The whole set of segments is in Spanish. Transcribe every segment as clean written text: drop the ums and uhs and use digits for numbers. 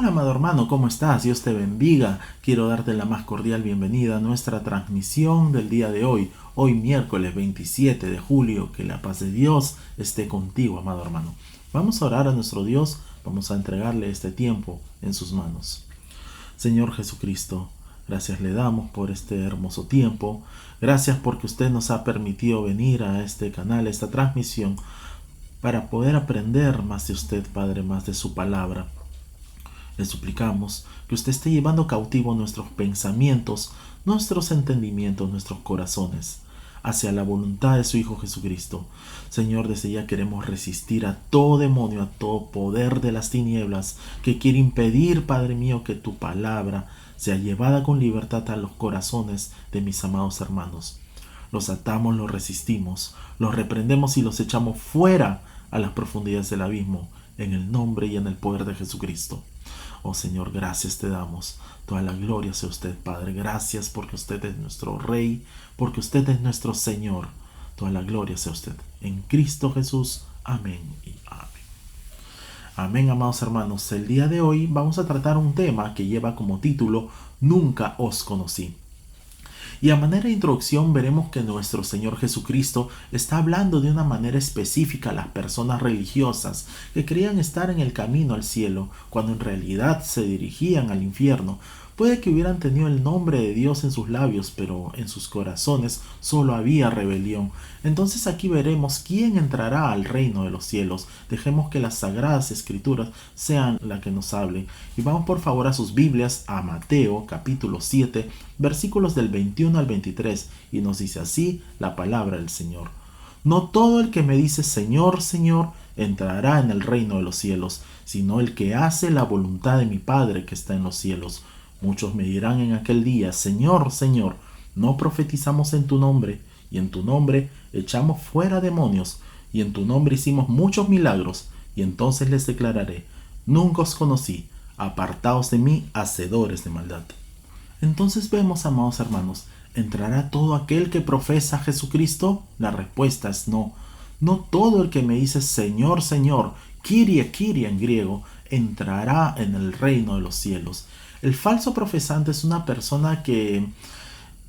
Hola, amado hermano, ¿cómo estás? Dios te bendiga. Quiero darte la más cordial bienvenida a nuestra transmisión del día de hoy miércoles 27 de julio. Que la paz de Dios esté contigo, amado hermano. Vamos a orar a nuestro Dios, vamos a entregarle este tiempo en sus manos. Señor Jesucristo, gracias le damos por este hermoso tiempo. Gracias porque usted nos ha permitido venir a este canal, a esta transmisión, para poder aprender más de usted, Padre, más de su palabra. Le suplicamos que usted esté llevando cautivo nuestros pensamientos, nuestros entendimientos, nuestros corazones, hacia la voluntad de su Hijo Jesucristo. Señor, desde ya queremos resistir a todo demonio, a todo poder de las tinieblas que quiere impedir, Padre mío, que tu palabra sea llevada con libertad a los corazones de mis amados hermanos. Los atamos, los resistimos, los reprendemos y los echamos fuera a las profundidades del abismo, en el nombre y en el poder de Jesucristo. Oh Señor, gracias te damos. Toda la gloria sea usted, Padre. Gracias porque usted es nuestro Rey, porque usted es nuestro Señor. Toda la gloria sea usted. En Cristo Jesús. Amén y amén. Amén, amados hermanos. El día de hoy vamos a tratar un tema que lleva como título Nunca os conocí. Y a manera de introducción veremos que nuestro Señor Jesucristo está hablando de una manera específica a las personas religiosas que creían estar en el camino al cielo, cuando en realidad se dirigían al infierno. Puede que hubieran tenido el nombre de Dios en sus labios, pero en sus corazones solo había rebelión. Entonces aquí veremos quién entrará al reino de los cielos. Dejemos que las sagradas escrituras sean las que nos hablen. Y vamos por favor a sus Biblias, a Mateo capítulo 7, versículos del 21 al 23, y nos dice así la palabra del Señor. No todo el que me dice Señor, Señor, entrará en el reino de los cielos, sino el que hace la voluntad de mi Padre que está en los cielos. Muchos me dirán en aquel día, Señor, Señor, ¿no profetizamos en tu nombre? Y en tu nombre echamos fuera demonios, y en tu nombre hicimos muchos milagros. Y entonces les declararé, nunca os conocí, apartaos de mí, hacedores de maldad. Entonces vemos, amados hermanos, ¿entrará todo aquel que profesa a Jesucristo? La respuesta es no. No todo el que me dice Señor, Señor, Kyrie, Kyrie en griego, entrará en el reino de los cielos. El falso profesante es una persona que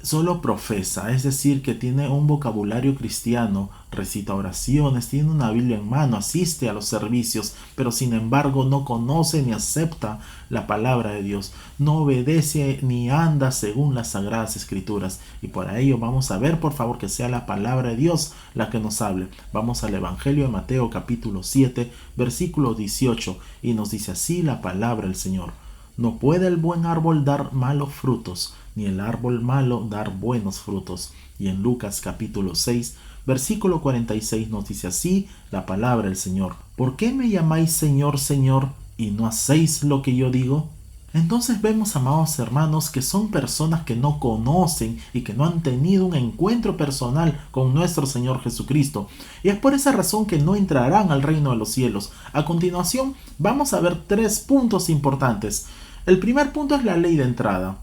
solo profesa, es decir, que tiene un vocabulario cristiano, recita oraciones, tiene una Biblia en mano, asiste a los servicios, pero sin embargo no conoce ni acepta la palabra de Dios, no obedece ni anda según las sagradas escrituras. Y por ello vamos a ver, por favor, que sea la palabra de Dios la que nos hable. Vamos al Evangelio de Mateo capítulo 7, versículo 18, y nos dice así la palabra del Señor. No puede el buen árbol dar malos frutos, ni el árbol malo dar buenos frutos. Y en Lucas capítulo 6, versículo 46 nos dice así la palabra del Señor. ¿Por qué me llamáis Señor, Señor, y no hacéis lo que yo digo? Entonces vemos, amados hermanos, que son personas que no conocen y que no han tenido un encuentro personal con nuestro Señor Jesucristo. Y es por esa razón que no entrarán al reino de los cielos. A continuación, vamos a ver 3 puntos importantes. El primer punto es la ley de entrada.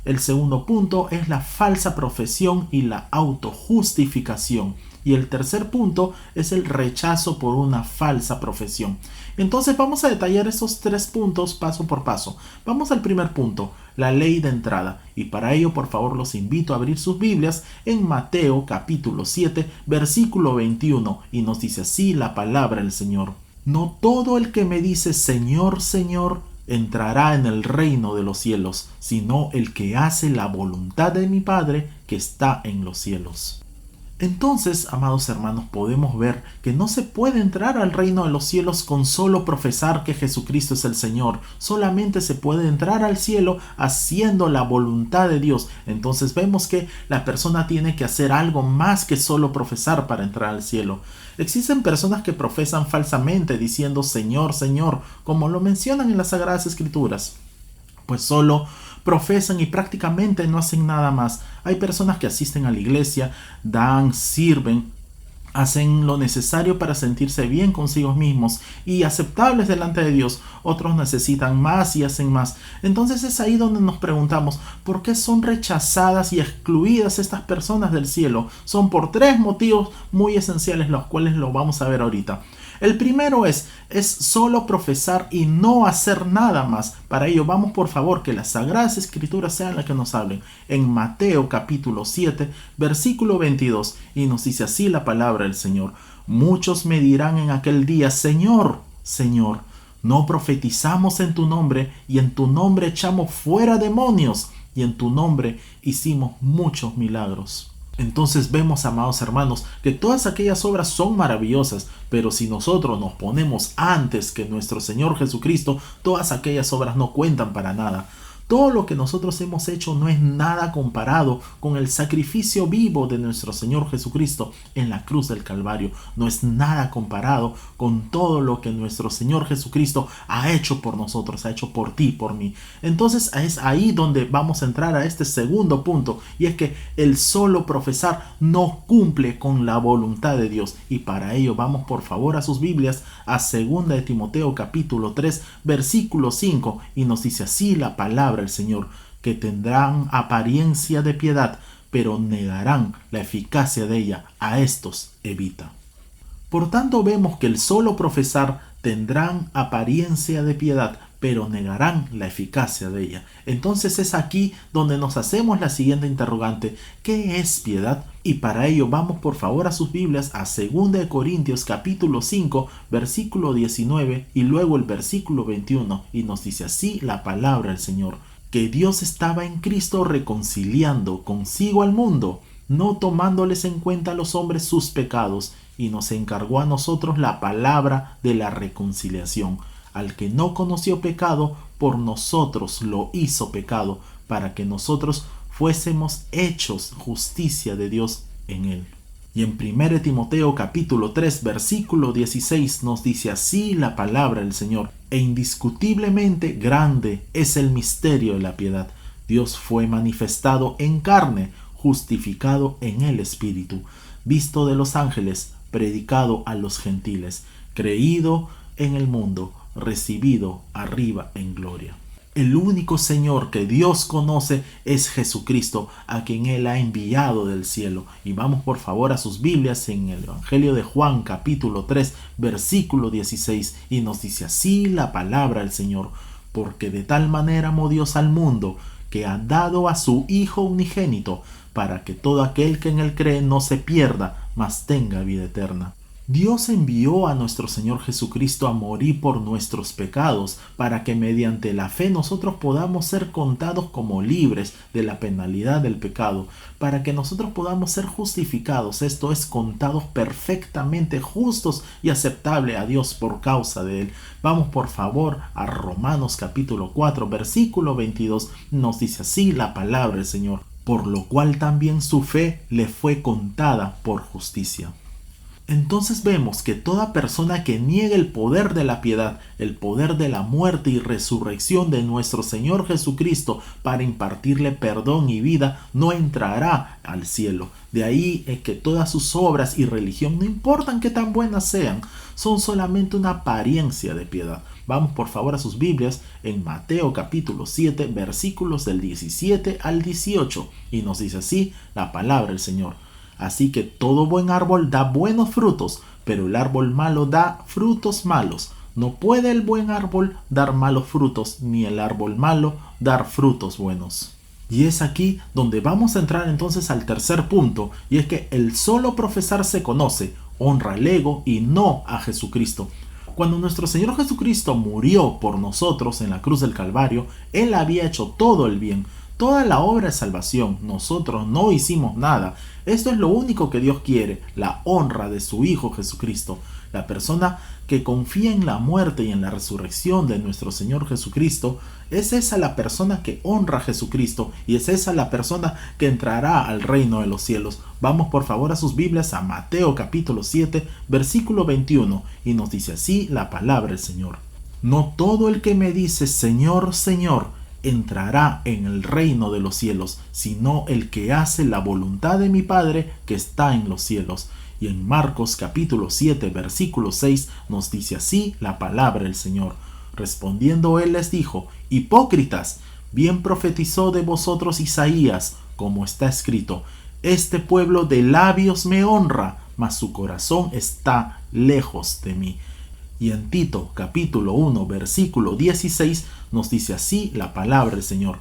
El segundo punto es la falsa profesión y la autojustificación. Y el tercer punto es el rechazo por una falsa profesión. Entonces vamos a detallar esos 3 puntos paso por paso. Vamos al primer punto, la ley de entrada. Y para ello, por favor, los invito a abrir sus Biblias en Mateo capítulo 7, versículo 21. Y nos dice así la palabra del Señor. No todo el que me dice Señor, Señor, entrará en el reino de los cielos, sino el que hace la voluntad de mi Padre que está en los cielos. Entonces, amados hermanos, podemos ver que no se puede entrar al reino de los cielos con solo profesar que Jesucristo es el Señor. Solamente se puede entrar al cielo haciendo la voluntad de Dios. Entonces vemos que la persona tiene que hacer algo más que solo profesar para entrar al cielo. Existen personas que profesan falsamente diciendo Señor, Señor, como lo mencionan en las Sagradas Escrituras. Pues solo profesan y prácticamente no hacen nada más. Hay personas que asisten a la iglesia, dan, sirven, hacen lo necesario para sentirse bien consigo mismos y aceptables delante de Dios. Otros necesitan más y hacen más. Entonces es ahí donde nos preguntamos, ¿por qué son rechazadas y excluidas estas personas del cielo? Son por tres motivos muy esenciales, los cuales lo vamos a ver ahorita. El primero es solo profesar y no hacer nada más. Para ello, vamos por favor que las Sagradas Escrituras sean las que nos hablen. En Mateo capítulo 7, versículo 22, y nos dice así la palabra del Señor. Muchos me dirán en aquel día, Señor, Señor, ¿no profetizamos en tu nombre y en tu nombre echamos fuera demonios y en tu nombre hicimos muchos milagros? Entonces vemos, amados hermanos, que todas aquellas obras son maravillosas, pero si nosotros nos ponemos antes que nuestro Señor Jesucristo, todas aquellas obras no cuentan para nada. Todo lo que nosotros hemos hecho no es nada comparado con el sacrificio vivo de nuestro Señor Jesucristo en la cruz del Calvario. No es nada comparado con todo lo que nuestro Señor Jesucristo ha hecho por nosotros, ha hecho por ti, por mí. Entonces es ahí donde vamos a entrar a este segundo punto, y es que el solo profesar no cumple con la voluntad de Dios. Y para ello vamos por favor a sus Biblias, a 2 de Timoteo capítulo 3, versículo 5, y nos dice así la palabra el Señor, que tendrán apariencia de piedad, pero negarán la eficacia de ella. A estos evita. Por tanto vemos que el solo profesar tendrán apariencia de piedad, pero negarán la eficacia de ella. Entonces es aquí donde nos hacemos la siguiente interrogante: ¿qué es piedad? Y para ello vamos por favor a sus Biblias a 2 de Corintios capítulo 5, versículo 19 y luego el versículo 21, y nos dice así la palabra del Señor: que Dios estaba en Cristo reconciliando consigo al mundo, no tomándoles en cuenta a los hombres sus pecados, y nos encargó a nosotros la palabra de la reconciliación. Al que no conoció pecado, por nosotros lo hizo pecado, para que nosotros fuésemos hechos justicia de Dios en él. Y en 1 Timoteo capítulo 3 versículo 16 nos dice así la palabra del Señor: e indiscutiblemente grande es el misterio de la piedad. Dios fue manifestado en carne, justificado en el Espíritu, visto de los ángeles, predicado a los gentiles, creído en el mundo, recibido arriba en gloria. El único Señor que Dios conoce es Jesucristo, a quien Él ha enviado del cielo. Y vamos por favor a sus Biblias en el Evangelio de Juan capítulo 3 versículo 16, y nos dice así la palabra del Señor: porque de tal manera amó Dios al mundo, que ha dado a su Hijo unigénito, para que todo aquel que en Él cree no se pierda, mas tenga vida eterna. Dios envió a nuestro Señor Jesucristo a morir por nuestros pecados, para que mediante la fe nosotros podamos ser contados como libres de la penalidad del pecado, para que nosotros podamos ser justificados, esto es, contados perfectamente justos y aceptables a Dios por causa de Él. Vamos por favor a Romanos capítulo 4 versículo 22, nos dice así la palabra del Señor: por lo cual también su fe le fue contada por justicia. Entonces vemos que toda persona que niegue el poder de la piedad, el poder de la muerte y resurrección de nuestro Señor Jesucristo para impartirle perdón y vida, no entrará al cielo. De ahí es que todas sus obras y religión, no importan qué tan buenas sean, son solamente una apariencia de piedad. Vamos por favor a sus Biblias en Mateo capítulo 7 versículos del 17 al 18, y nos dice así la palabra del Señor: así que todo buen árbol da buenos frutos, pero el árbol malo da frutos malos. No puede el buen árbol dar malos frutos, ni el árbol malo dar frutos buenos. Y es aquí donde vamos a entrar entonces al tercer punto, y es que el solo profesar se conoce, honra al ego y no a Jesucristo. Cuando nuestro Señor Jesucristo murió por nosotros en la cruz del Calvario, Él había hecho todo el bien, toda la obra de salvación. Nosotros no hicimos nada. Esto es lo único que Dios quiere, la honra de su Hijo Jesucristo. La persona que confía en la muerte y en la resurrección de nuestro Señor Jesucristo, es esa la persona que honra a Jesucristo, y es esa la persona que entrará al reino de los cielos. Vamos por favor a sus Biblias a Mateo capítulo 7 versículo 21, y nos dice así la palabra del Señor: no todo el que me dice Señor, Señor, entrará en el reino de los cielos, sino el que hace la voluntad de mi Padre que está en los cielos. Y en Marcos capítulo 7 versículo 6 nos dice así la palabra del Señor. Respondiendo él les dijo: hipócritas, bien profetizó de vosotros Isaías, como está escrito: este pueblo de labios me honra, mas su corazón está lejos de mí. Y en Tito capítulo 1 versículo 16 nos dice así la palabra del Señor: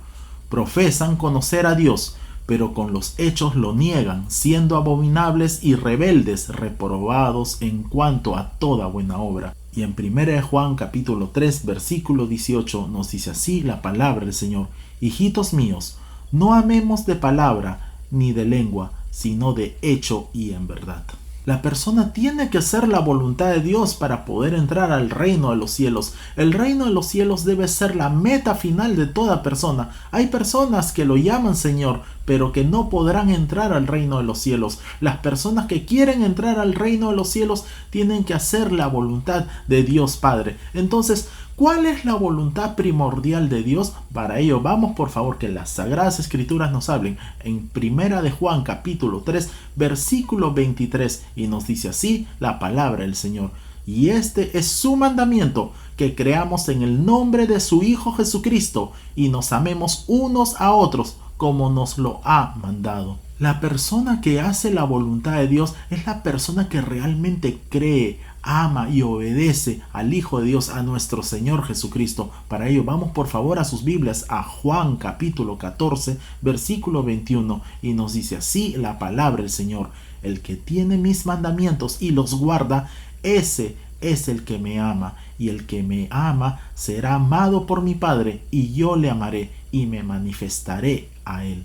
profesan conocer a Dios, pero con los hechos lo niegan, siendo abominables y rebeldes, reprobados en cuanto a toda buena obra. Y en 1 Juan capítulo 3 versículo 18 nos dice así la palabra del Señor: hijitos míos, no amemos de palabra ni de lengua, sino de hecho y en verdad. La persona tiene que hacer la voluntad de Dios para poder entrar al reino de los cielos. El reino de los cielos debe ser la meta final de toda persona. Hay personas que lo llaman Señor, pero que no podrán entrar al reino de los cielos. Las personas que quieren entrar al reino de los cielos tienen que hacer la voluntad de Dios Padre. Entonces, ¿cuál es la voluntad primordial de Dios? Para ello vamos por favor que las Sagradas Escrituras nos hablen en 1 de Juan capítulo 3 versículo 23 y nos dice así la palabra del Señor: y este es su mandamiento, que creamos en el nombre de su Hijo Jesucristo y nos amemos unos a otros como nos lo ha mandado. La persona que hace la voluntad de Dios es la persona que realmente cree, ama y obedece al Hijo de Dios, a nuestro Señor Jesucristo. Para ello vamos por favor a sus Biblias a Juan capítulo 14 versículo 21 y nos dice así la palabra del Señor: el que tiene mis mandamientos y los guarda, ese es el que me ama, y el que me ama será amado por mi Padre, y yo le amaré y me manifestaré a él.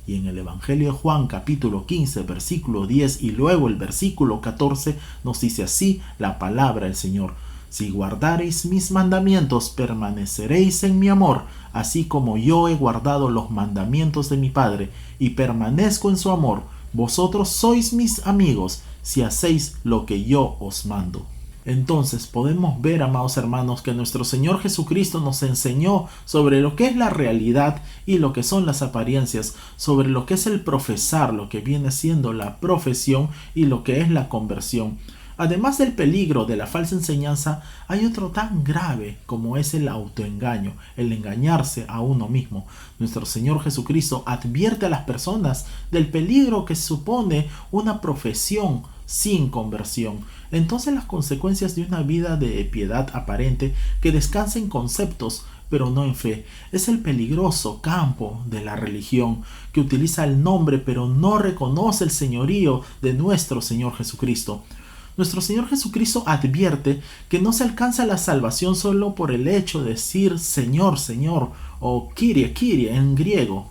Y en el Evangelio de Juan capítulo 15 versículo 10 y luego el versículo 14 nos dice así la palabra del Señor: si guardareis mis mandamientos, permaneceréis en mi amor, así como yo he guardado los mandamientos de mi Padre y permanezco en su amor. Vosotros sois mis amigos si hacéis lo que yo os mando. Entonces podemos ver, amados hermanos, que nuestro Señor Jesucristo nos enseñó sobre lo que es la realidad y lo que son las apariencias, sobre lo que es el profesar, lo que viene siendo la profesión y lo que es la conversión. Además del peligro de la falsa enseñanza, hay otro tan grave como es el autoengaño, el engañarse a uno mismo. Nuestro Señor Jesucristo advierte a las personas del peligro que supone una profesión sin conversión. Entonces las consecuencias de una vida de piedad aparente que descansa en conceptos pero no en fe es el peligroso campo de la religión que utiliza el nombre pero no reconoce el señorío de nuestro Señor Jesucristo. Nuestro Señor Jesucristo advierte que no se alcanza la salvación solo por el hecho de decir Señor, Señor o Kyrie, Kyrie en griego.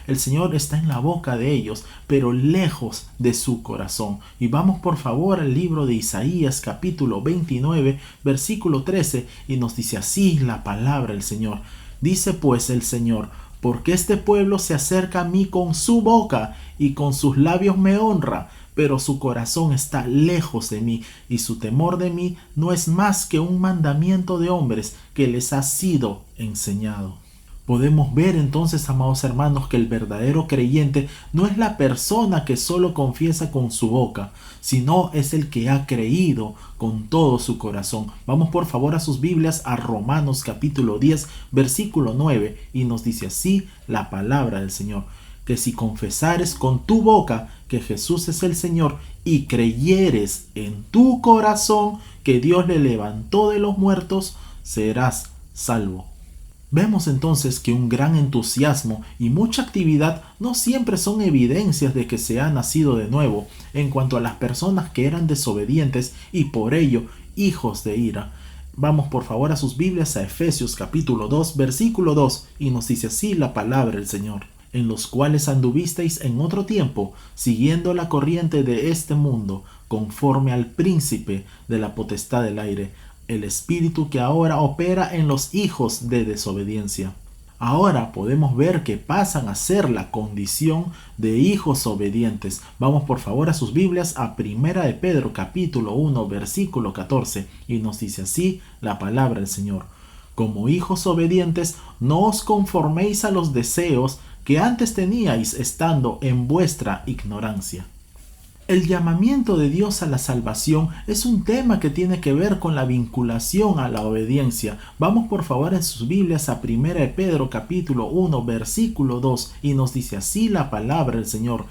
El Señor está en la boca de ellos, pero lejos de su corazón. Y vamos por favor al libro de Isaías capítulo 29, versículo 13, y nos dice así la palabra del Señor. Dice pues el Señor: porque este pueblo se acerca a mí con su boca y con sus labios me honra, pero su corazón está lejos de mí, y su temor de mí no es más que un mandamiento de hombres que les ha sido enseñado. Podemos ver entonces, amados hermanos, que el verdadero creyente no es la persona que solo confiesa con su boca, sino es el que ha creído con todo su corazón. Vamos por favor a sus Biblias a Romanos capítulo 10, versículo 9, y nos dice así la palabra del Señor: que si confesares con tu boca que Jesús es el Señor y creyeres en tu corazón que Dios le levantó de los muertos, serás salvo. Vemos entonces que un gran entusiasmo y mucha actividad no siempre son evidencias de que se ha nacido de nuevo en cuanto a las personas que eran desobedientes y por ello hijos de ira. Vamos por favor a sus Biblias a Efesios capítulo 2 versículo 2 y nos dice así la palabra del Señor: en los cuales anduvisteis en otro tiempo, siguiendo la corriente de este mundo, conforme al príncipe de la potestad del aire, el espíritu que ahora opera en los hijos de desobediencia. Ahora podemos ver que pasan a ser la condición de hijos obedientes. Vamos por favor a sus Biblias a 1 de Pedro capítulo 1 versículo 14 y nos dice así la palabra del Señor: como hijos obedientes, no os conforméis a los deseos que antes teníais estando en vuestra ignorancia. El llamamiento de Dios a la salvación es un tema que tiene que ver con la vinculación a la obediencia. Vamos por favor en sus Biblias a 1 de Pedro capítulo 1 versículo 2 y nos dice así la palabra del Señor: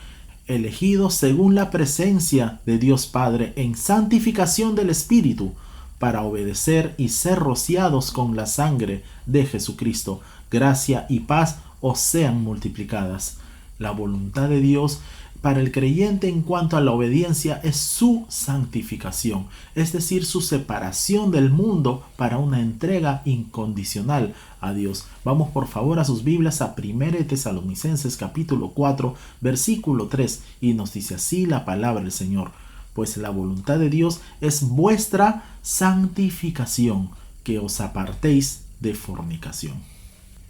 elegidos según la presencia de Dios Padre en santificación del Espíritu, para obedecer y ser rociados con la sangre de Jesucristo. Gracia y paz os sean multiplicadas. La voluntad de Dios para el creyente en cuanto a la obediencia es su santificación, es decir, su separación del mundo para una entrega incondicional a Dios. Vamos por favor a sus Biblias a 1 de Tesalonicenses capítulo 4 versículo 3 y nos dice así la palabra del Señor: pues la voluntad de Dios es vuestra santificación, que os apartéis de fornicación.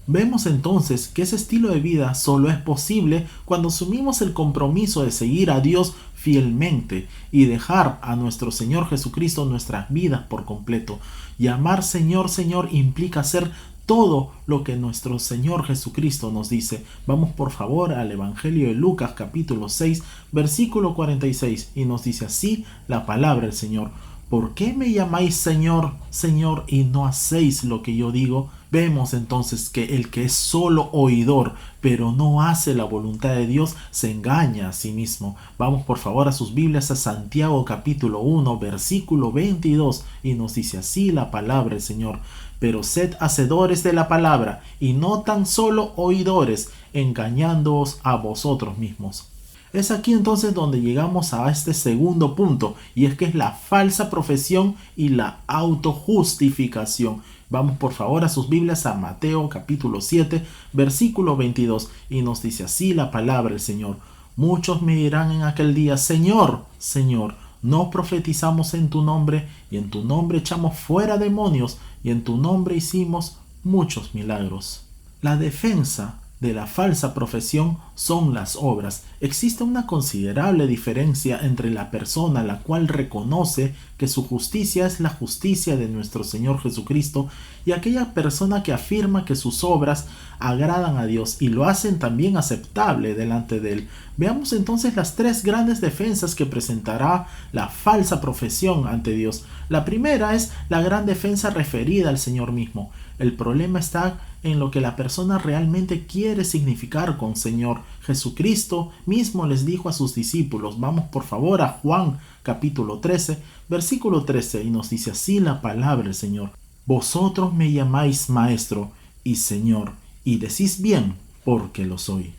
Vemos entonces que ese estilo de vida solo es posible cuando asumimos el compromiso de seguir a Dios fielmente y dejar a nuestro Señor Jesucristo nuestras vidas por completo. Llamar Señor, Señor implica hacer todo lo que nuestro Señor Jesucristo nos dice. Vamos por favor al Evangelio de Lucas capítulo 6 versículo 46 y nos dice así la palabra del Señor: ¿por qué me llamáis Señor, Señor, y no hacéis lo que yo digo? Vemos entonces que el que es solo oidor, pero no hace la voluntad de Dios, se engaña a sí mismo. Vamos por favor a sus Biblias a Santiago capítulo 1, versículo 22, y nos dice así la palabra del Señor: pero sed hacedores de la palabra, y no tan solo oidores, engañándoos a vosotros mismos. Es aquí entonces donde llegamos a este segundo punto, y es que es la falsa profesión y la autojustificación. Vamos por favor a sus Biblias a Mateo capítulo 7 versículo 22 y nos dice así la palabra del Señor: muchos me dirán en aquel día: Señor, Señor, ¿no profetizamos en tu nombre, y en tu nombre echamos fuera demonios, y en tu nombre hicimos muchos milagros? La defensa de la falsa profesión son las obras. Existe una considerable diferencia entre la persona la cual reconoce que su justicia es la justicia de nuestro Señor Jesucristo y aquella persona que afirma que sus obras agradan a Dios y lo hacen también aceptable delante de Él. Veamos entonces las tres grandes defensas que presentará la falsa profesión ante Dios. La primera es la gran defensa referida al Señor mismo. El problema está en lo que la persona realmente quiere significar con Señor. Jesucristo mismo les dijo a sus discípulos. Vamos por favor a Juan capítulo 13, versículo 13, y nos dice así la palabra del Señor: vosotros me llamáis Maestro y Señor, y decís bien, porque lo soy.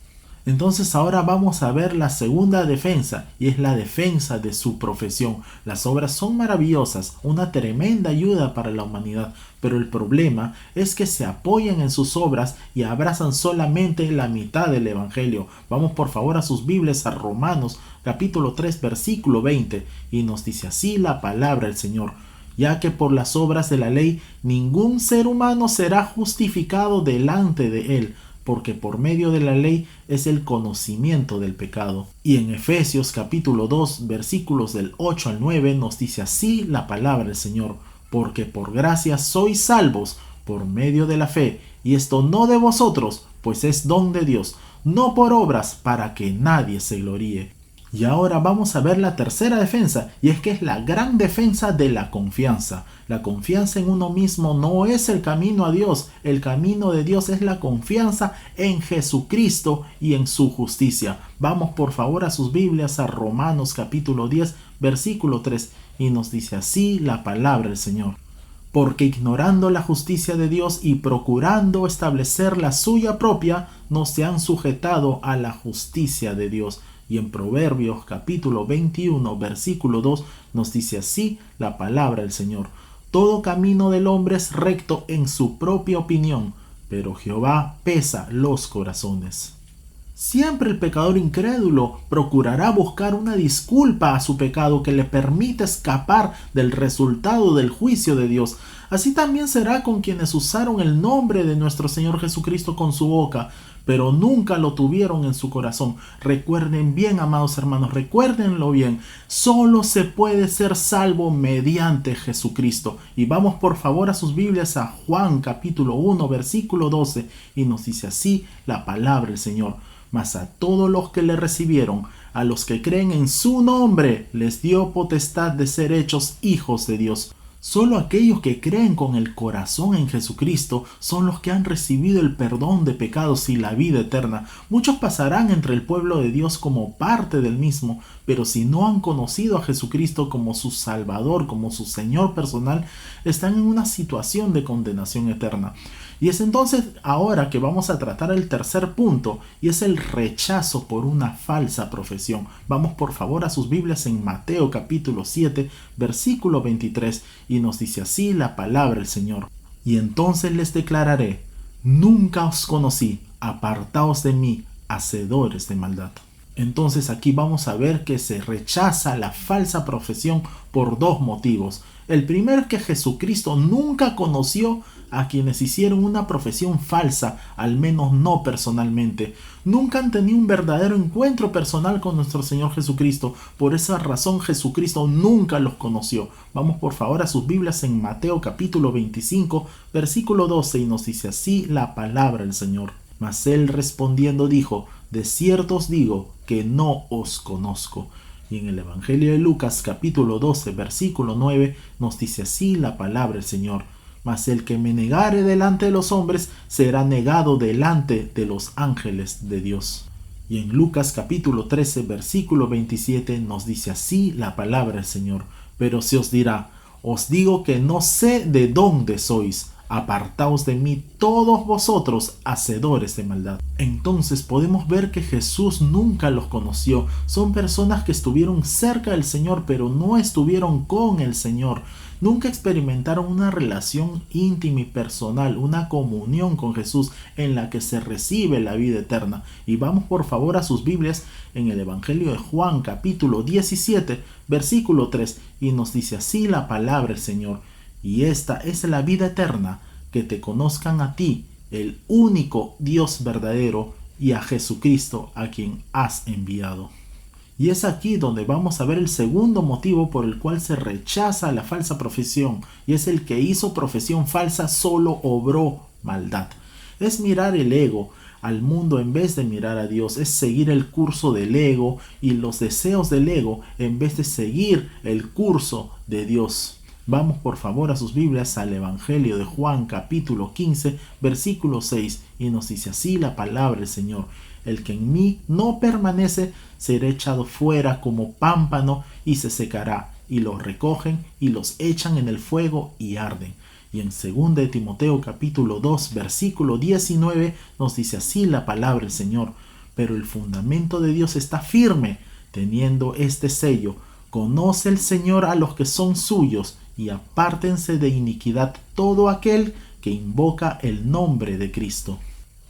Entonces ahora vamos a ver la segunda defensa, y es la defensa de su profesión. Las obras son maravillosas, una tremenda ayuda para la humanidad, pero el problema es que se apoyan en sus obras y abrazan solamente la mitad del Evangelio. Vamos por favor a sus Biblias a Romanos capítulo 3 versículo 20 y nos dice así la palabra del Señor: ya que por las obras de la ley ningún ser humano será justificado delante de él, porque por medio de la ley es el conocimiento del pecado. Y en Efesios capítulo 2 versículos del 8 al 9 nos dice así la palabra del Señor: porque por gracia sois salvos por medio de la fe, y esto no de vosotros, pues es don de Dios, no por obras, para que nadie se gloríe. Y ahora vamos a ver la tercera defensa, y es que es la gran defensa de la confianza. La confianza en uno mismo no es el camino a Dios. El camino de Dios es la confianza en Jesucristo y en su justicia. Vamos por favor a sus Biblias a Romanos capítulo 10 versículo 3 y nos dice así la palabra del Señor: porque ignorando la justicia de Dios y procurando establecer la suya propia, no se han sujetado a la justicia de Dios. Y en Proverbios capítulo 21 versículo 2 nos dice así la palabra del Señor: todo camino del hombre es recto en su propia opinión, pero Jehová pesa los corazones. Siempre el pecador incrédulo procurará buscar una disculpa a su pecado que le permita escapar del resultado del juicio de Dios. Así también será con quienes usaron el nombre de nuestro Señor Jesucristo con su boca, pero nunca lo tuvieron en su corazón. Recuerden bien, amados hermanos, recuérdenlo bien. Solo se puede ser salvo mediante Jesucristo. Y vamos por favor a sus Biblias a Juan capítulo 1 versículo 12 y nos dice así la palabra del Señor: mas a todos los que le recibieron, A los que creen en su nombre les dio potestad de ser hechos hijos de Dios. Solo aquellos que creen con el corazón en Jesucristo son los que han recibido el perdón de pecados y la vida eterna. Muchos pasarán entre el pueblo de Dios como parte del mismo, pero si no han conocido a Jesucristo como su Salvador, como su Señor personal, están en una situación de condenación eterna. Y es entonces ahora que vamos a tratar el tercer punto, y es el rechazo por una falsa profesión. Vamos por favor a sus Biblias en Mateo capítulo 7, versículo 23, y nos dice así la palabra del Señor. Y entonces les declararé: nunca os conocí, apartaos de mí, hacedores de maldad. Entonces aquí vamos a ver que se rechaza la falsa profesión por dos motivos. El primero es que Jesucristo nunca conoció a quienes hicieron una profesión falsa, al menos no personalmente. Nunca han tenido un verdadero encuentro personal con nuestro Señor Jesucristo. Por esa razón Jesucristo nunca los conoció. Vamos por favor a sus Biblias en Mateo capítulo 25, versículo 12, y nos dice así la palabra del Señor. Mas él respondiendo dijo: de cierto os digo que no os conozco. Y en el Evangelio de Lucas capítulo 12 versículo 9 nos dice así la palabra del Señor: mas el que me negare delante de los hombres será negado delante de los ángeles de Dios. Y en Lucas capítulo 13 versículo 27 nos dice así la palabra del Señor: pero se os dirá: os digo que no sé de dónde sois. Apartaos de mí todos vosotros, hacedores de maldad. Entonces podemos ver que Jesús nunca los conoció. Son personas que estuvieron cerca del Señor, pero no estuvieron con el Señor. Nunca experimentaron una relación íntima y personal, una comunión con Jesús en la que se recibe la vida eterna. Y vamos por favor a sus Biblias en el Evangelio de Juan capítulo 17 versículo 3, y nos dice así la palabra del Señor: y esta es la vida eterna, que te conozcan a ti, el único Dios verdadero, y a Jesucristo, a quien has enviado. Y es aquí donde vamos a ver el segundo motivo por el cual se rechaza la falsa profesión, y es el que hizo profesión falsa solo obró maldad. Es mirar el ego al mundo en vez de mirar a Dios, es seguir el curso del ego y los deseos del ego en vez de seguir el curso de Dios. Vamos por favor a sus Biblias al Evangelio de Juan capítulo 15 versículo 6, y nos dice así la palabra del Señor: el que en mí no permanece será echado fuera como pámpano y se secará, y los recogen y los echan en el fuego y arden. Y en 2 de Timoteo capítulo 2 versículo 19 nos dice así la palabra del Señor: pero el fundamento de Dios está firme, teniendo este sello: conoce el Señor a los que son suyos, y apártense de iniquidad todo aquel que invoca el nombre de Cristo.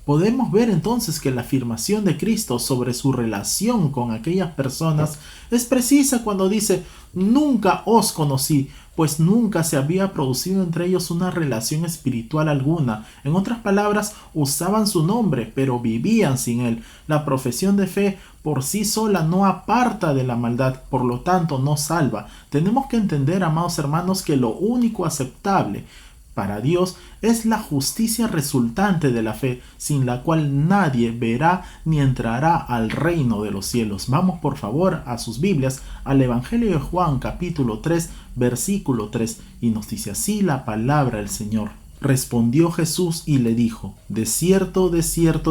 Podemos ver entonces que la afirmación de Cristo sobre su relación con aquellas personas es precisa cuando dice: nunca os conocí, pues nunca se había producido entre ellos una relación espiritual alguna. En otras palabras, usaban su nombre, pero vivían sin él. La profesión de fe por sí sola no aparta de la maldad, por lo tanto no salva. Tenemos que entender, amados hermanos, que lo único aceptable para Dios es la justicia resultante de la fe, sin la cual nadie verá ni entrará al reino de los cielos. Vamos por favor a sus Biblias al Evangelio de Juan capítulo 3 versículo 3, y nos dice así la palabra del Señor: respondió Jesús y le dijo: de cierto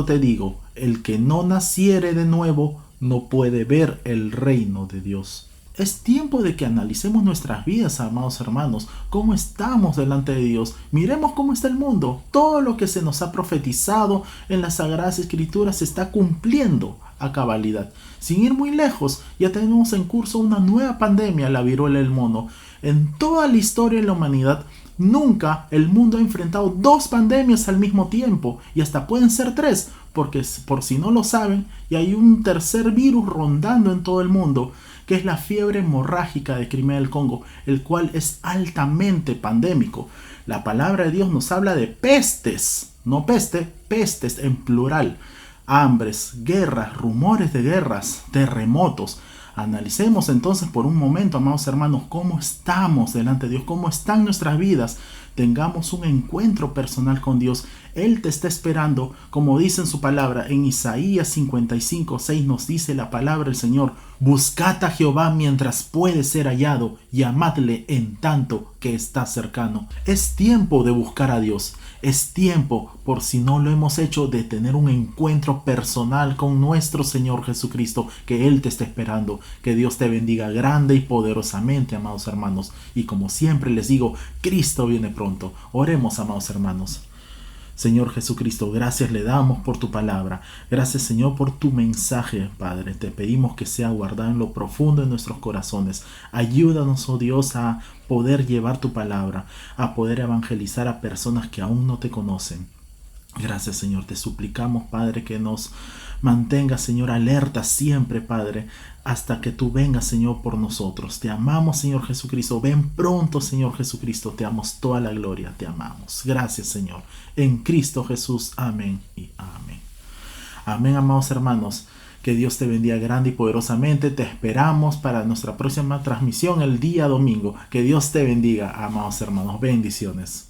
te digo, el que no naciere de nuevo no puede ver el reino de Dios. Es tiempo de que analicemos nuestras vidas, amados hermanos, cómo estamos delante de Dios. Miremos cómo está el mundo. Todo lo que se nos ha profetizado en las Sagradas Escrituras se está cumpliendo a cabalidad. Sin ir muy lejos, ya tenemos en curso una nueva pandemia, la viruela del mono. En toda la historia de la humanidad, nunca el mundo ha enfrentado dos pandemias al mismo tiempo, y hasta pueden ser tres, porque por si no lo saben, y hay un tercer virus rondando en todo el mundo, que es la fiebre hemorrágica de Crimea del Congo, el cual es altamente pandémico. La palabra de Dios nos habla de pestes, no peste, pestes en plural, hambres, guerras, rumores de guerras, terremotos. Analicemos entonces por un momento, amados hermanos, cómo estamos delante de Dios, cómo están nuestras vidas. Tengamos un encuentro personal con Dios. Él te está esperando, como dice en su palabra, en Isaías 55:6 nos dice la palabra del Señor: buscad a Jehová mientras puede ser hallado, llamadle en tanto que está cercano. Es tiempo de buscar a Dios. Es tiempo, por si no lo hemos hecho, de tener un encuentro personal con nuestro Señor Jesucristo, que Él te está esperando. Que Dios te bendiga grande y poderosamente, amados hermanos. Y como siempre les digo, Cristo viene pronto. Oremos, amados hermanos. Señor Jesucristo, gracias le damos por tu palabra. Gracias, Señor, por tu mensaje, Padre. Te pedimos que sea guardado en lo profundo de nuestros corazones. Ayúdanos, oh Dios, a poder llevar tu palabra, a poder evangelizar a personas que aún no te conocen. Gracias, Señor. Te suplicamos, Padre, que nos mantengas, Señor, alerta siempre, Padre, hasta que tú vengas, Señor, por nosotros. Te amamos, Señor Jesucristo. Ven pronto, Señor Jesucristo. Te damos toda la gloria. Te amamos. Gracias, Señor. En Cristo Jesús. Amén y amén. Amén, amados hermanos. Que Dios te bendiga grande y poderosamente. Te esperamos para nuestra próxima transmisión el día domingo. Que Dios te bendiga, amados hermanos. Bendiciones.